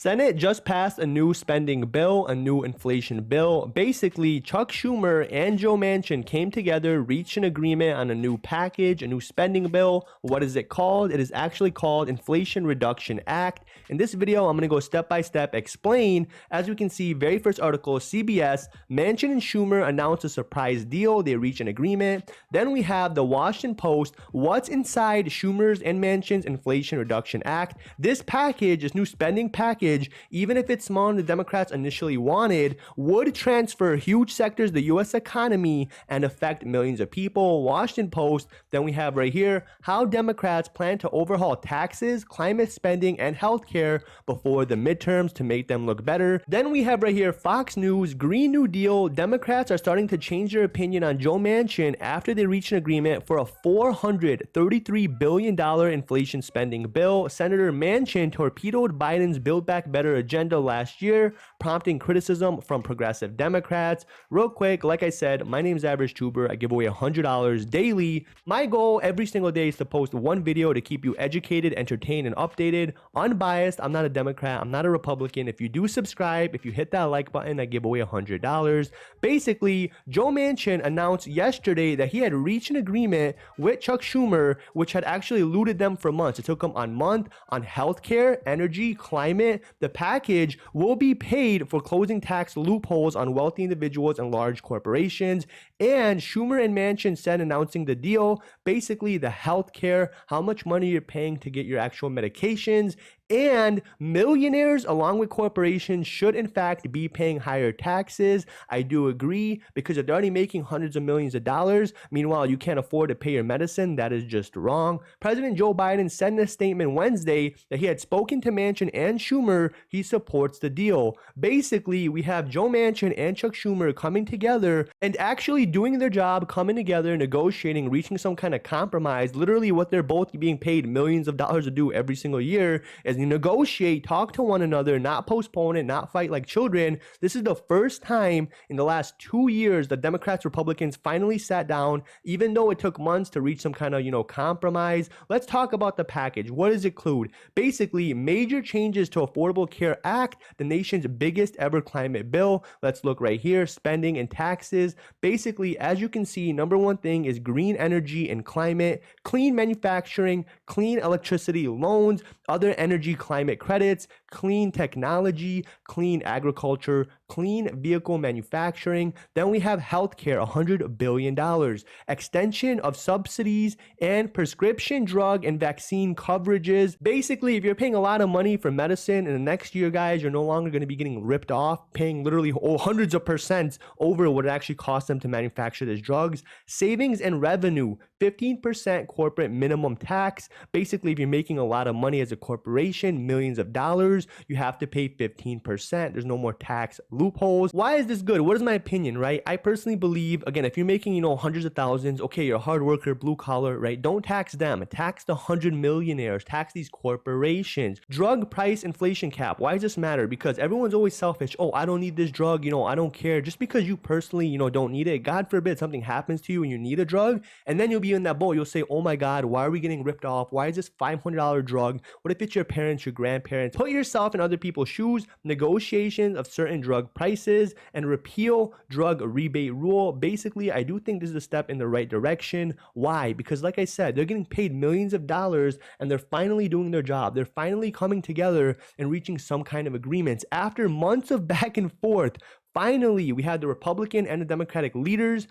Senate just passed a new spending bill, a new inflation bill. Basically, Chuck Schumer and Joe Manchin came together, reached an agreement on a new package, a new spending bill. What is it called? It is actually called Inflation Reduction Act. In this video, I'm going to go step by step, explain. As you can see, very first article, CBS, Manchin and Schumer announced a surprise deal. They reached an agreement. Then we have the Washington Post, what's inside Schumer's and Manchin's Inflation Reduction Act. This package, this new spending package, even if it's smaller than the Democrats initially wanted, would transfer huge sectors of the U.S. economy and affect millions of people. Washington Post. Then we have right here how Democrats plan to overhaul taxes, climate spending, and healthcare before the midterms to make them look better. Then we have right here Fox News, Green New Deal. Democrats are starting to change their opinion on Joe Manchin after they reached an agreement for a $433 billion inflation spending bill. Senator Manchin torpedoed Biden's Build Back Better agenda last year, prompting criticism from progressive Democrats. Real quick, like I said, my name is Average Tuber. I give away $100 daily. My goal every single day is to post one video to keep you educated, entertained, and updated. Unbiased. I'm not a Democrat. I'm not a Republican. If you do subscribe, if you hit that like button, I give away $100. Basically, Joe Manchin announced yesterday that he had reached an agreement with Chuck Schumer, which had actually eluded them for months. It took them a month on healthcare, energy, climate. The package will be paid for closing tax loopholes on wealthy individuals and large corporations. And Schumer and Manchin said, announcing the deal, basically the healthcare, how much money you're paying to get your actual medications, and millionaires along with corporations should in fact be paying higher taxes. I do agree, because if they're already making hundreds of millions of dollars, meanwhile you can't afford to pay your medicine, that is just wrong. President Joe Biden said in a statement Wednesday that he had spoken to Manchin and Schumer. He supports the deal. Basically, we have Joe Manchin and Chuck Schumer coming together and actually doing their job, coming together, negotiating, reaching some kind of compromise. Literally what they're both being paid millions of dollars to do every single year is negotiate, talk to one another, not postpone it, not fight like children. This is the first time in the last 2 years that Democrats, Republicans finally sat down, even though it took months to reach some kind of, compromise. Let's talk about the package. What does it include? Basically, major changes to Affordable Care Act, the nation's biggest ever climate bill. Let's look right here, spending and taxes. Basically, as you can see, number one thing is green energy and climate, clean manufacturing, clean electricity loans, other energy climate credits, clean technology, clean agriculture, clean vehicle manufacturing. Then we have healthcare, $100 billion, extension of subsidies and prescription drug and vaccine coverages. Basically, if you're paying a lot of money for medicine in the next year, guys, you're no longer going to be getting ripped off, paying literally hundreds of percents over what it actually costs them to manufacture these drugs. Savings and revenue, 15% corporate minimum tax. Basically, if you're making a lot of money as a corporation, millions of dollars, you have to pay 15%. There's no more tax loopholes. Why is this good? What is my opinion, right? I personally believe, again, if you're making, hundreds of thousands, okay, you're a hard worker, blue collar, right? Don't tax them. Tax the 100 millionaires. Tax these corporations. Drug price inflation cap. Why does this matter? Because everyone's always selfish. Oh, I don't need this drug. I don't care. Just because you personally, don't need it. God forbid something happens to you and you need a drug, and then you'll be in that boat. You'll say, oh my God, why are we getting ripped off? Why is this $500 drug? What if it's your parents, your grandparents? Put yourself in other people's shoes. Negotiations of certain drug prices and repeal drug rebate rule. Basically, I do think this is a step in the right direction. Why? Because like I said, they're getting paid millions of dollars and they're finally doing their job. They're finally coming together and reaching some kind of agreements after months of back and forth. Finally, we had the Republican and the Democratic leaders,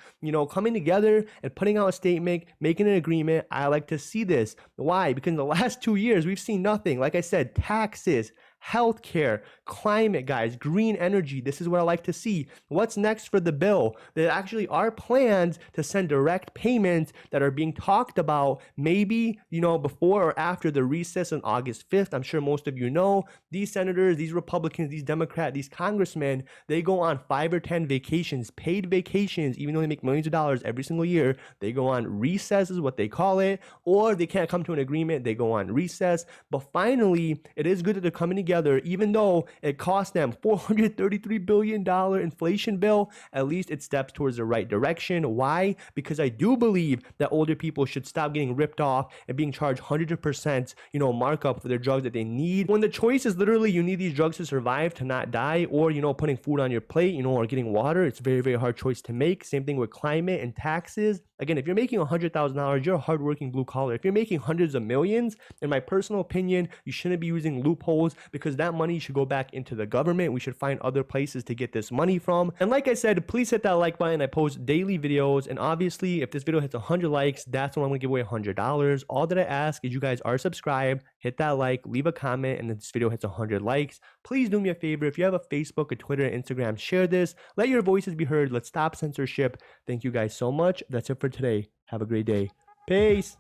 coming together and putting out a statement, making an agreement. I like to see this. Why? Because in the last 2 years, we've seen nothing. Like I said, taxes, healthcare, climate, guys, green energy. This is what I like to see. What's next for the bill? There actually are plans to send direct payments that are being talked about maybe, before or after the recess on August 5th. I'm sure most of you know these senators, these Republicans, these Democrats, these congressmen, they go on 5 or 10 vacations, paid vacations, even though they make millions of dollars every single year. They go on recess is what they call it, or they can't come to an agreement. They go on recess. But finally, it is good that they're coming together together, even though it cost them $433 billion inflation bill, at least it steps towards the right direction. Why? Because I do believe that older people should stop getting ripped off and being charged 100%, markup for their drugs that they need. When the choice is literally you need these drugs to survive, to not die, or, putting food on your plate, or getting water, it's a very, very hard choice to make. Same thing with climate and taxes. Again, if you're making $100,000, you're a hardworking blue collar. If you're making hundreds of millions, in my personal opinion, you shouldn't be using loopholes because that money should go back into the government. We should find other places to get this money from. And like I said, please hit that like button. I post daily videos. And obviously, if this video hits 100 likes, that's when I'm going to give away $100. All that I ask is you guys are subscribed, hit that like, leave a comment, and then this video hits 100 likes. Please do me a favor. If you have a Facebook, a Twitter, and Instagram, share this. Let your voices be heard. Let's stop censorship. Thank you guys so much. That's it for today. Have a great day. Peace.